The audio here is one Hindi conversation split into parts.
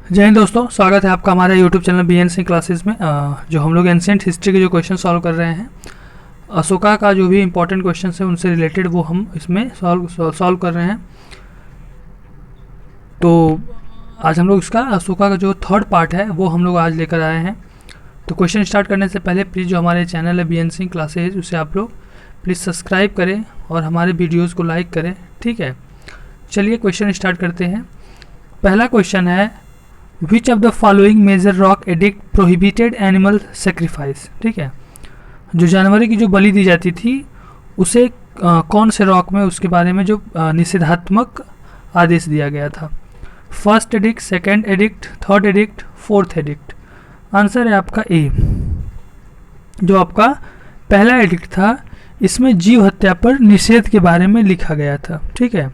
जय हिंद दोस्तों, स्वागत है आपका हमारे यूट्यूब चैनल BNC क्लासेस में। जो हम लोग एंशिएंट हिस्ट्री के जो क्वेश्चन सॉल्व कर रहे हैं, अशोका का जो भी इंपॉर्टेंट क्वेश्चन है उनसे रिलेटेड वो हम इसमें सॉल्व कर रहे हैं। तो आज हम लोग इसका अशोका का जो थर्ड पार्ट है वो हम लोग आज लेकर आए हैं। तो क्वेश्चन स्टार्ट करने से पहले प्लीज़ जो हमारे चैनल है BNC क्लासेज उसे आप लोग प्लीज़ सब्सक्राइब करें और हमारे वीडियोज़ को लाइक करें, ठीक है। चलिए क्वेश्चन स्टार्ट करते हैं। पहला क्वेश्चन है, which of the following major rock edict prohibited animal sacrifice, ठीक है। जो जानवरों की जो बलि दी जाती थी उसे कौन से रॉक में उसके बारे में जो निषेधात्मक आदेश दिया गया था। First addict, second addict, third addict, fourth addict. Answer है आपका ए। जो आपका पहला एडिक्ट था इसमें जीव हत्या पर निषेध के बारे में लिखा गया था, ठीक है।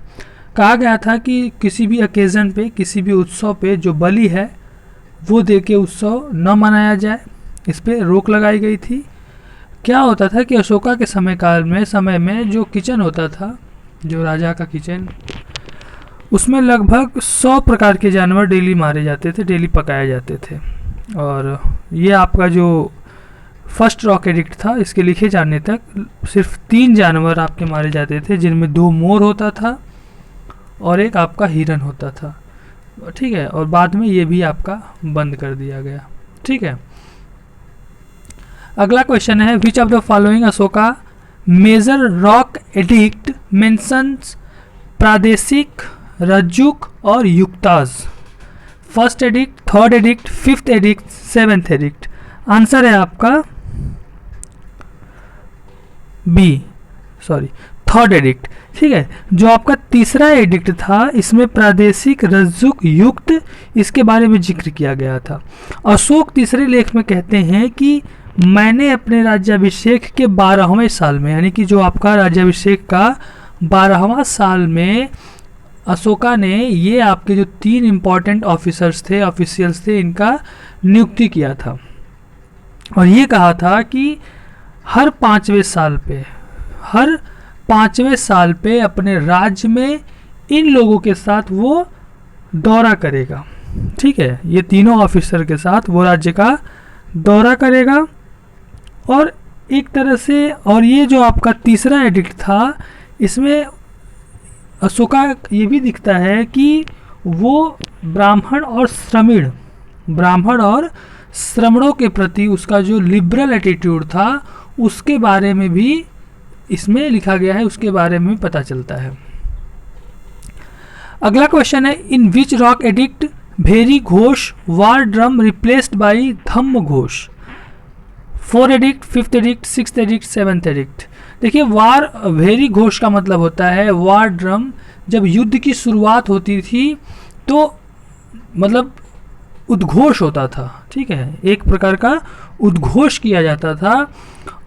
कहा गया था कि किसी भी ओकेज़न पे, किसी भी उत्सव पे जो बलि है वो दे के उत्सव न मनाया जाए, इस पे रोक लगाई गई थी। क्या होता था कि अशोका के समय में जो किचन होता था, जो राजा का किचन, उसमें लगभग 100 प्रकार के जानवर डेली मारे जाते थे, डेली पकाए जाते थे। और ये आपका जो फर्स्ट रॉक एडिक्ट था, इसके लिखे जाने तक सिर्फ 3 जानवर आपके मारे जाते थे, जिनमें 2 मोर होता था और एक आपका हिरन होता था, ठीक है। और बाद में ये भी आपका बंद कर दिया गया, ठीक है। अगला क्वेश्चन है, which of the following Ashoka major rock edict mentions प्रादेशिक, रज्जुक और युक्ताज। First edict, third edict, fifth edict, seventh edict. Answer है आपका बी, सॉरी थर्ड एडिक्ट, ठीक है। जो आपका तीसरा एडिक्ट था इसमें प्रादेशिक, रज्जुक, युक्त, इसके बारे में जिक्र किया गया था। अशोक तीसरे लेख में कहते हैं कि मैंने अपने राज्याभिषेक के 12वें साल में, यानी कि जो आपका राज्याभिषेक का 12वां साल में अशोका ने ये आपके जो 3 इंपॉर्टेंट ऑफिशियल्स थे, इनका नियुक्ति किया था। और ये कहा था कि हर 5वें साल पे अपने राज्य में इन लोगों के साथ वो दौरा करेगा, ठीक है। ये तीनों ऑफिसर के साथ वो राज्य का दौरा करेगा। और एक तरह से, और ये जो आपका तीसरा एडिक्ट था इसमें अशोका ये भी दिखता है कि वो ब्राह्मण और श्रमणों के प्रति उसका जो लिबरल एटीट्यूड था उसके बारे में भी इसमें लिखा गया है, उसके बारे में पता चलता है। अगला क्वेश्चन है, इन विच रॉक एडिक्ट भेरी घोष वार ड्रम रिप्लेस्ड बाई धम्म घोष। 4 edict, 5th edict, 6th edict, 7th edict. देखिए, भेरी घोष का मतलब होता है वार ड्रम। जब युद्ध की शुरुआत होती थी तो मतलब उद्घोष होता था, ठीक है, एक प्रकार का उद्घोष किया जाता था।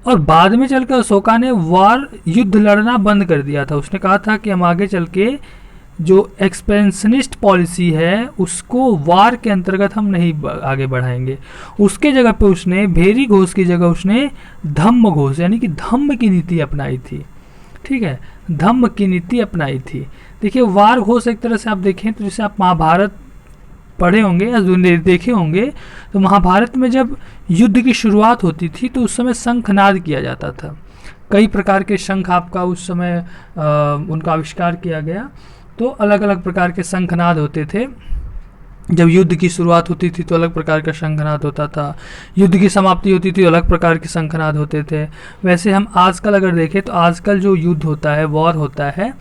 और बाद में चलकर अशोका ने युद्ध लड़ना बंद कर दिया था। उसने कहा था कि हम आगे चल के जो एक्सपेंशनिस्ट पॉलिसी है उसको वार के अंतर्गत हम नहीं आगे बढ़ाएंगे। उसके जगह पे उसने भेरी घोष की जगह उसने धम्म घोष, यानी कि धम्म की नीति अपनाई थी, ठीक है, धम्म की नीति अपनाई थी। देखिए, वार घोष एक तरह से आप देखें तो जैसे आप महाभारत पढ़े होंगे या देखे होंगे, तो महाभारत में जब युद्ध की शुरुआत होती थी तो उस समय शंखनाद किया जाता था। कई प्रकार के शंख आपका उस समय उनका आविष्कार किया गया। तो अलग अलग प्रकार के शंखनाद होते थे। जब युद्ध की शुरुआत होती थी तो अलग प्रकार का शंखनाद होता था, युद्ध की समाप्ति होती थी तो अलग प्रकार के शंखनाद होते थे। वैसे हम आजकल अगर देखें तो आजकल जो युद्ध होता है, वॉर होता है,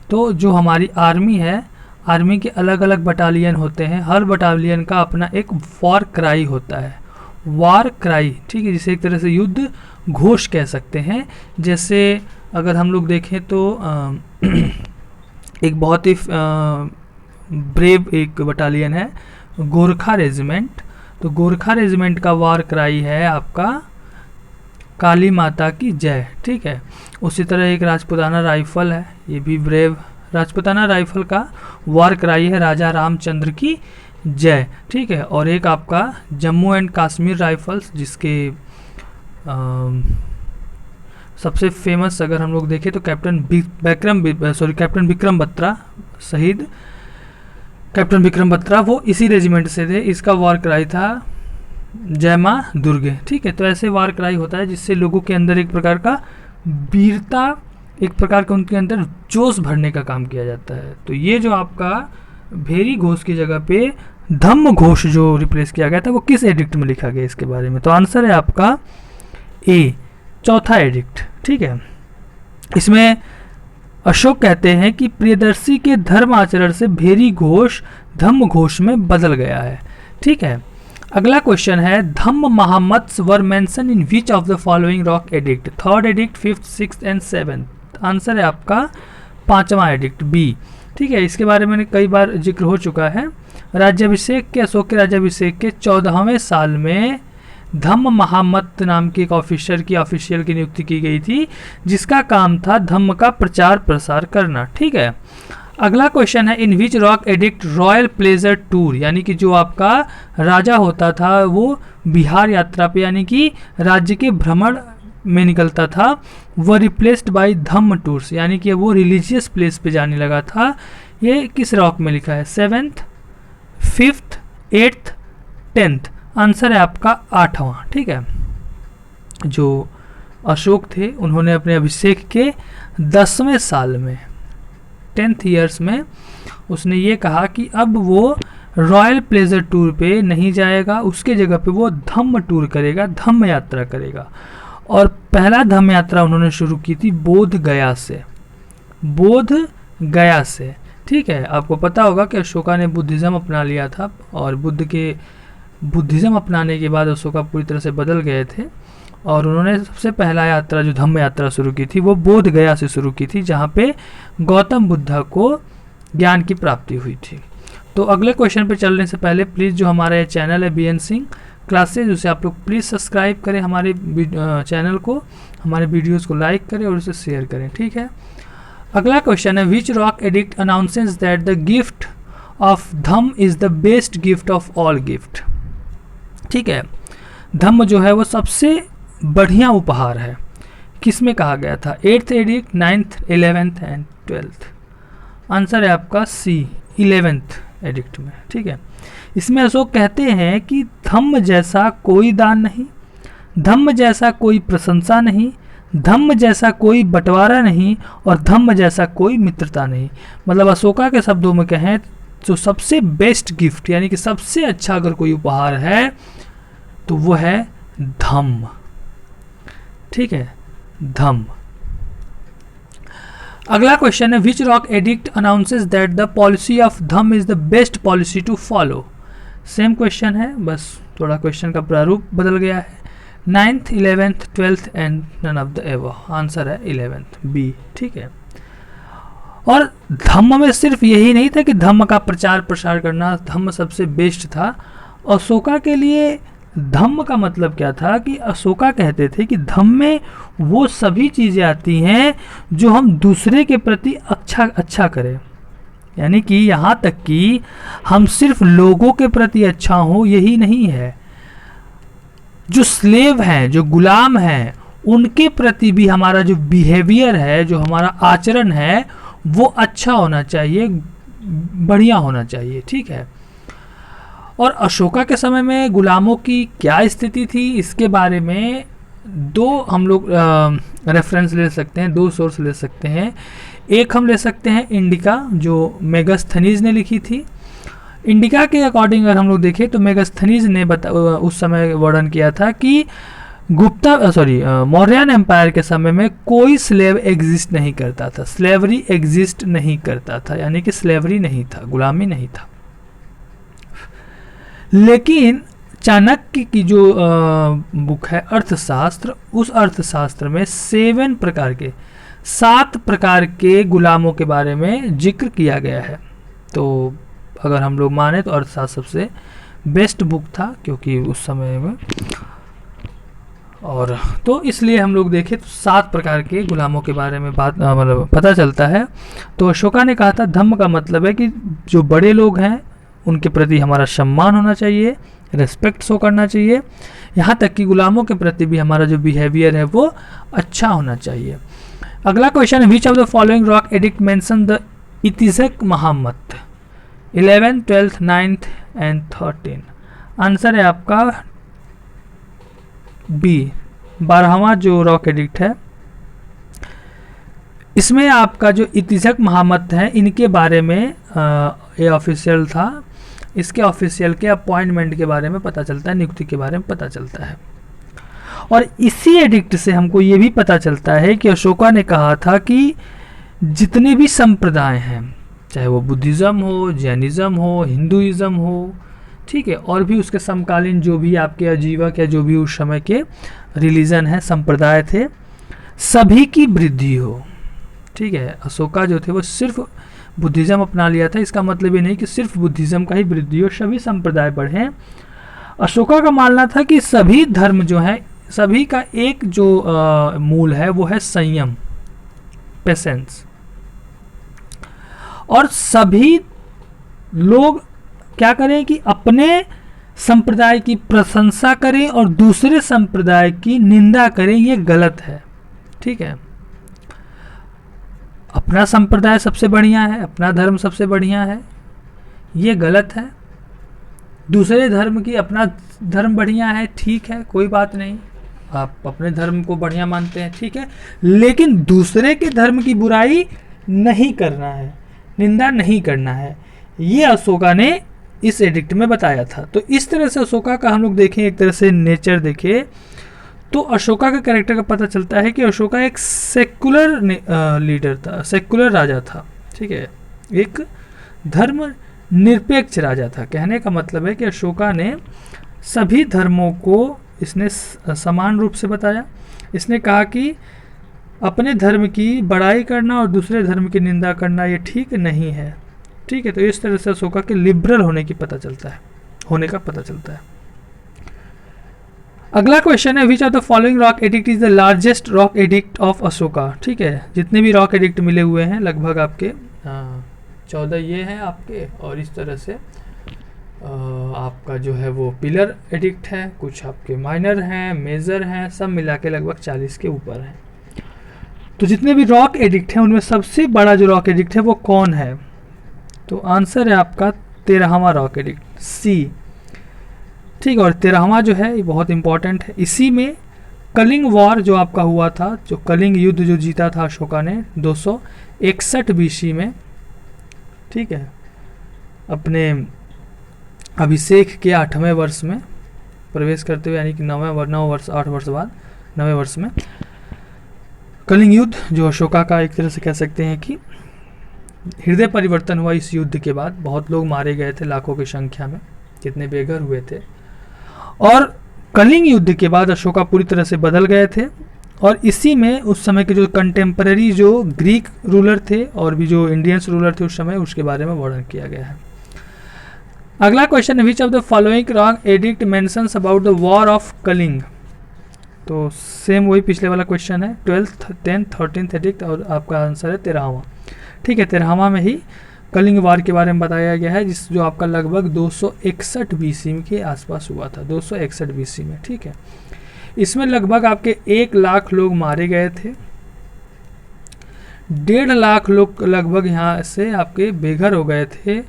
तो जो हमारी आर्मी है, आर्मी के अलग अलग बटालियन होते हैं। हर बटालियन का अपना एक वॉर क्राई होता है, वॉर क्राई, ठीक है, जिसे एक तरह से युद्ध घोष कह सकते हैं। जैसे अगर हम लोग देखें तो एक बहुत ही ब्रेव एक बटालियन है गोरखा रेजिमेंट। तो गोरखा रेजिमेंट का वॉर क्राई है आपका काली माता की जय, ठीक है। उसी तरह एक राजपूताना राइफल है, ये भी ब्रेव राजपूताना राइफल का वॉर क्राई है राजा रामचंद्र की जय, ठीक है। और एक आपका जम्मू एंड कश्मीर राइफल्स, जिसके सबसे फेमस अगर हम लोग देखें तो कैप्टन विक्रम बत्रा शहीद कैप्टन विक्रम बत्रा वो इसी रेजिमेंट से थे। इसका वॉर क्राई था जय मां दुर्गे। ठीक है, तो ऐसे वॉर क्राई होता है जिससे लोगों के अंदर एक प्रकार का वीरता, एक प्रकार का उनके अंदर जोश भरने का काम किया जाता है। तो ये जो आपका भेरी घोष की जगह पे धम्म घोष जो रिप्लेस किया गया था वो किस एडिक्ट में लिखा गया इसके बारे में, तो आंसर है आपका ए, चौथा एडिक्ट। ठीक है, इसमें अशोक कहते हैं कि प्रियदर्शी के धर्म आचरण से भेरी घोष धम्म घोष में बदल गया है। ठीक है, अगला क्वेश्चन है धम्म महामत्स were mention in which of the following rock edict, third edict, fifth, sixth and seventh. Answer है आपका पांचवा एडिक्ट बी। ठीक है, इसके बारे में कई बार जिक्र हो चुका है। राज्याभिषेक के, अशोक के राज्याभिषेक के 14वें साल में धम्म महामत्त नाम के एक ऑफिशियल की नियुक्ति की गई थी, जिसका काम था धम्म का प्रचार प्रसार करना। ठीक है, अगला क्वेश्चन है in which rock edict royal pleasure tour, यानी कि जो आपका राजा होता था वो बिहार यात्रा पे यानी कि राज्य के भ्रमण में निकलता था, वो रिप्लेस्ड बाय धम्म टूर्स, यानी कि वो रिलीजियस प्लेस पे जाने लगा था। ये किस रॉक में लिखा है, seventh, fifth, eighth, tenth. Answer है आपका आठवां। ठीक है, जो अशोक थे उन्होंने अपने अभिषेक के 10वें साल में 10th ईयर्स में उसने ये कहा कि अब वो रॉयल प्लेजर टूर पे नहीं जाएगा, उसके जगह पे वो धम्म टूर करेगा, धम्म यात्रा करेगा। और पहला धम्म यात्रा उन्होंने शुरू की थी बोध गया से, बोध गया से। ठीक है, आपको पता होगा कि अशोका ने बुद्धिज़्म अपना लिया था और बुद्धिज़्म अपनाने के बाद अशोका पूरी तरह से बदल गए थे और उन्होंने सबसे पहला यात्रा जो धम्म यात्रा शुरू की थी वो बोध गया से शुरू की थी, जहाँ पे गौतम बुद्धा को ज्ञान की प्राप्ति हुई थी। तो अगले क्वेश्चन पे चलने से पहले प्लीज़ जो हमारा ये चैनल है BN सिंह क्लासेज, उसे आप लोग प्लीज़ सब्सक्राइब करें हमारे चैनल को, हमारे वीडियोज़ को लाइक करें और उसे शेयर करें। ठीक है, अगला क्वेश्चन है which rock edict announces that the gift of धम्म is the best gift of all gift. ठीक है, धम्म जो है वो सबसे बढ़िया उपहार है, किस में कहा गया था, 8th addict, 9th, 11th and 12th। Answer है आपका सी, 11th एडिक्ट में। ठीक है, इसमें अशोक कहते हैं कि धम्म जैसा कोई दान नहीं, धम्म जैसा कोई प्रशंसा नहीं, धम्म जैसा कोई बंटवारा नहीं और धम्म जैसा कोई मित्रता नहीं। मतलब अशोका के शब्दों में कहें तो सबसे बेस्ट गिफ्ट यानी कि सबसे अच्छा अगर कोई उपहार है तो वो है धम्म। ठीक है, धम्म। अगला क्वेश्चन है which rock edict announces that the policy of धम्म is the best policy to follow. Same question है, बस थोड़ा क्वेश्चन का प्रारूप बदल गया है। 9th, 11th, 12th and none of the above. Answer है 11th बी। ठीक है, और धम्म में सिर्फ यही नहीं था कि धम्म का प्रचार प्रसार करना, धम्म सबसे बेस्ट था। अशोका के लिए धम्म का मतलब क्या था कि अशोका कहते थे कि धम्म में वो सभी चीज़ें आती हैं जो हम दूसरे के प्रति अच्छा करें, यानी कि यहाँ तक कि हम सिर्फ लोगों के प्रति अच्छा हो यही नहीं है, जो स्लेव हैं, जो गुलाम हैं, उनके प्रति भी हमारा जो बिहेवियर है, जो हमारा आचरण है वो अच्छा होना चाहिए, बढ़िया होना चाहिए। ठीक है, और अशोका के समय में गुलामों की क्या स्थिति थी इसके बारे में दो हम लोग रेफरेंस ले सकते हैं, दो सोर्स ले सकते हैं। एक हम ले सकते हैं इंडिका जो मेगास्थनीज ने लिखी थी। इंडिका के अकॉर्डिंग अगर हम लोग देखें तो मेगास्थनीज ने उस समय वर्णन किया था कि मौर्यन एम्पायर के समय में कोई स्लेव एग्जिस्ट नहीं करता था, स्लेवरी एग्जिस्ट नहीं करता था, यानी कि स्लेवरी नहीं था, गुलामी नहीं था। लेकिन चाणक्य की जो बुक है अर्थशास्त्र, उस अर्थशास्त्र में 7 प्रकार के गुलामों के बारे में जिक्र किया गया है। तो अगर हम लोग माने तो अर्थशास्त्र सबसे बेस्ट बुक था क्योंकि उस समय में, और तो इसलिए हम लोग देखें तो 7 प्रकार के गुलामों के बारे में बात मतलब पता चलता है। तो अशोका ने कहा था धम्म का मतलब है कि जो बड़े लोग हैं उनके प्रति हमारा सम्मान होना चाहिए, रेस्पेक्ट शो करना चाहिए, यहाँ तक कि गुलामों के प्रति भी हमारा जो बिहेवियर है वो अच्छा होना चाहिए। अगला क्वेश्चन है which of the following rock edict mention the इतिजक महामत। 11th, 12th, 9th and 13। Answer है आपका बी, 12वां जो रॉक एडिक्ट है। इसमें आपका जो इतिजक मोहम्मद है, इनके बारे में ये ऑफिशियल था, इसके ऑफिशियल के अपॉइंटमेंट के बारे में पता चलता है, नियुक्ति के बारे में पता चलता है। और इसी एडिक्ट से हमको ये भी पता चलता है कि अशोका ने कहा था कि जितने भी संप्रदाय हैं, चाहे वो बुद्धिज़्म हो, जैनिज़्म हो, हिंदुइज़्म हो, ठीक है, और भी उसके समकालीन जो भी आपके आजीवक या जो भी उस समय के रिलीजन है, संप्रदाय थे, सभी की वृद्धि हो। ठीक है, अशोका जो थे वो सिर्फ बुद्धिज़्म अपना लिया था, इसका मतलब ये नहीं कि सिर्फ बुद्धिज़्म का ही वृद्धि हो, सभी संप्रदाय बढ़ें। अशोका का मानना था कि सभी धर्म जो है, सभी का एक जो मूल है वो है संयम, पेशेंस, और सभी लोग क्या करें कि अपने संप्रदाय की प्रशंसा करें और दूसरे संप्रदाय की निंदा करें, ये गलत है। ठीक है, अपना संप्रदाय सबसे बढ़िया है, अपना धर्म सबसे बढ़िया है, ये गलत है। दूसरे धर्म की अपना धर्म बढ़िया है, ठीक है, कोई बात नहीं, आप अपने धर्म को बढ़िया मानते हैं, ठीक है, लेकिन दूसरे के धर्म की बुराई नहीं करना है, निंदा नहीं करना है, ये अशोका ने इस एडिक्ट में बताया था। तो इस तरह से अशोका का हम लोग देखें, एक तरह से नेचर देखें, तो अशोका का कैरेक्टर का पता चलता है कि अशोका एक सेकुलर लीडर था, सेकुलर राजा था। ठीक है, एक धर्म निरपेक्ष राजा था। कहने का मतलब है कि अशोका ने सभी धर्मों को इसने समान रूप से बताया। इसने कहा कि अपने धर्म की बड़ाई करना और दूसरे धर्म की निंदा करना ये ठीक नहीं है। ठीक है, तो इस तरह से अशोका के लिबरल होने का पता चलता है। अगला क्वेश्चन है, which of the following rock addict is the largest rock edict of Ashoka. ठीक है, जितने भी रॉक एडिक्ट मिले हुए हैं लगभग आपके 14 ये हैं आपके, और इस तरह से आपका जो है वो पिलर एडिक्ट है, कुछ आपके माइनर हैं, मेजर हैं, सब मिला के लगभग 40 के ऊपर हैं। तो जितने भी रॉक एडिक्ट हैं उनमें सबसे बड़ा जो रॉक एडिक्ट है वो कौन है? तो आंसर है आपका 13वां रॉक एडिक्ट, सी। ठीक है, और 13वां जो है ये बहुत इंपॉर्टेंट है। इसी में कलिंग वॉर जो आपका हुआ था, जो कलिंग युद्ध जो जीता था अशोका ने 261 BC में, ठीक है, अपने अभिषेक के 8वें वर्ष में प्रवेश करते हुए, यानी कि 9 वर्ष 8 वर्ष बाद 9वें वर्ष में कलिंग युद्ध जो अशोका का एक तरह से कह सकते हैं कि हृदय परिवर्तन हुआ। इस युद्ध के बाद बहुत लोग मारे गए थे, लाखों की संख्या में, कितने बेघर हुए थे, और कलिंग युद्ध के बाद अशोका पूरी तरह से बदल गए थे। और इसी में उस समय के जो कंटेम्पररी जो ग्रीक रूलर थे और भी जो इंडियंस रूलर थे उस समय, उसके बारे में वर्णन किया गया है। अगला क्वेश्चन है, which of the following rock edict mentions about the war of Kalinga. तो सेम वही पिछले वाला क्वेश्चन है, 12th, 10th, 13th एडिक्ट, और आपका आंसर है 13वां। ठीक है, 13वां में ही कलिंग वार के बारे में बताया गया है, जिस जो आपका लगभग 261 BC के आसपास हुआ था, 261 BC में। ठीक है, इसमें लगभग आपके 1 लाख लोग मारे गए थे, 1.5 लाख लोग लगभग यहाँ से आपके बेघर हो गए थे,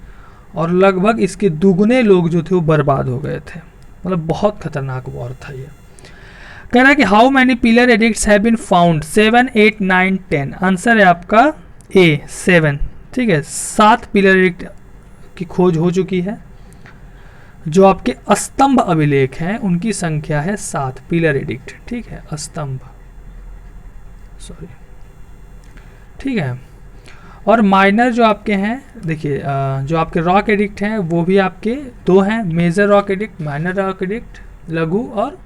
और लगभग इसके दुगने लोग जो थे वो बर्बाद हो गए थे। मतलब बहुत खतरनाक वॉर था ये। कह रहा है कि how many pillar edicts have been found, 7, 8, 9, 10। Answer है आपका ए, 7। ठीक है, 7 पिलर एडिक्ट की खोज हो चुकी है। जो आपके स्तंभ अभिलेख हैं उनकी संख्या है 7 पिलर एडिक्ट। ठीक है, स्तंभ, सॉरी, ठीक है। और माइनर जो आपके हैं, देखिए जो आपके रॉक एडिक्ट हैं वो भी आपके 2 हैं, major rock edict, minor rock edict, लघु और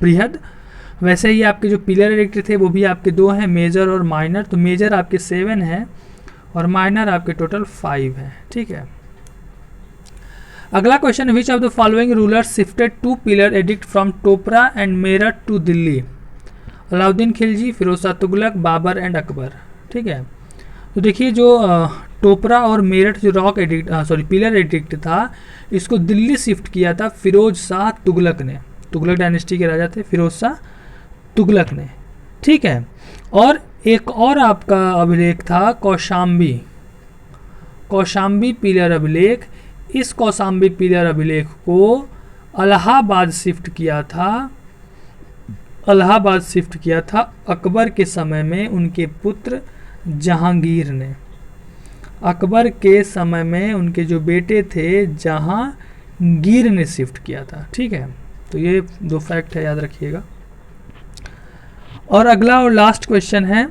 बृहद। वैसे ही आपके जो पिलर एडिक्ट थे वो भी आपके 2 हैं, मेजर और माइनर। तो मेजर आपके 7 हैं और माइनर आपके टोटल 5 हैं। ठीक है, अगला question, which of the following rulers shifted 2 pillar edict from Topra and Meerut to Delhi? Alauddin Khilji, Firoz Shah Tughlaq, Babur and Akbar. ठीक है, तो देखिए जो टोपरा और मेरठ जो रॉक एडिक्ट पिलर एडिक्ट था, इसको दिल्ली शिफ्ट किया था फिरोज शाह तुगलक ने। तुगलक डायनेस्टी के राजा थे फिरोज शाह तुगलक ने। ठीक है, और एक और आपका अभिलेख था कौशाम्बी, कौशाम्बी पिलर अभिलेख, इस कौशाम्बी पिलर अभिलेख को इलाहाबाद शिफ्ट किया था अकबर के समय में उनके पुत्र जहांगीर ने। अकबर के समय में उनके जो बेटे थे जहांगीर ने शिफ्ट किया था। ठीक है, तो ये 2 फैक्ट है, याद रखिएगा। और अगला और लास्ट क्वेश्चन है,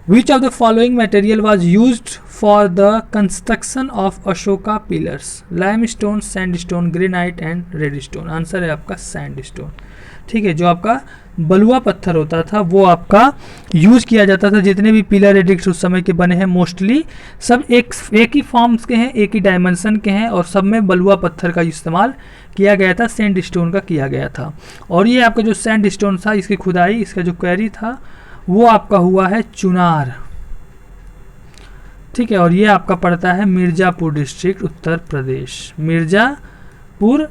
which of the following material was used for the construction of Ashoka pillars? Limestone, sandstone, granite and redstone. Answer है आपका सैंडस्टोन। ठीक है, जो आपका बलुआ पत्थर होता था वो आपका यूज किया जाता था। जितने भी पिलर एडिक्ट्स उस समय के बने हैं मोस्टली सब एक ही फॉर्म्स के हैं, एक ही डायमेंशन के हैं, और सब में बलुआ पत्थर का इस्तेमाल किया गया था, सैंडस्टोन का किया गया था। और ये आपका जो सैंडस्टोन था, इसकी खुदाई, इसका जो क्वेरी था वो आपका हुआ है चुनार। ठीक है, और ये आपका पड़ता है मिर्जापुर डिस्ट्रिक्ट, उत्तर प्रदेश, मिर्जापुर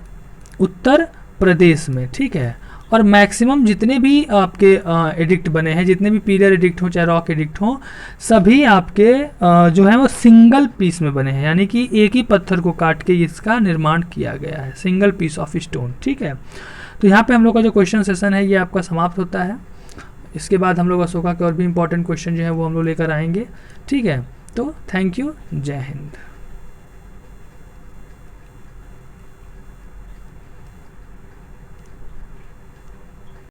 उत्तर प्रदेश में। ठीक है, और मैक्सिमम जितने भी आपके एडिक्ट बने हैं, जितने भी पिलर एडिक्ट हो चाहे रॉक एडिक्ट हो, सभी आपके जो है वो सिंगल पीस में बने हैं, यानी कि एक ही पत्थर को काट के इसका निर्माण किया गया है, सिंगल पीस ऑफ स्टोन। ठीक है, तो यहाँ पे हम लोग का जो क्वेश्चन सेशन है ये आपका समाप्त होता है। इसके बाद हम लोग अशोका के और भी इंपॉर्टेंट क्वेश्चन जो है वो हम लोग लेकर आएंगे। ठीक है, तो थैंक यू, जय हिंद।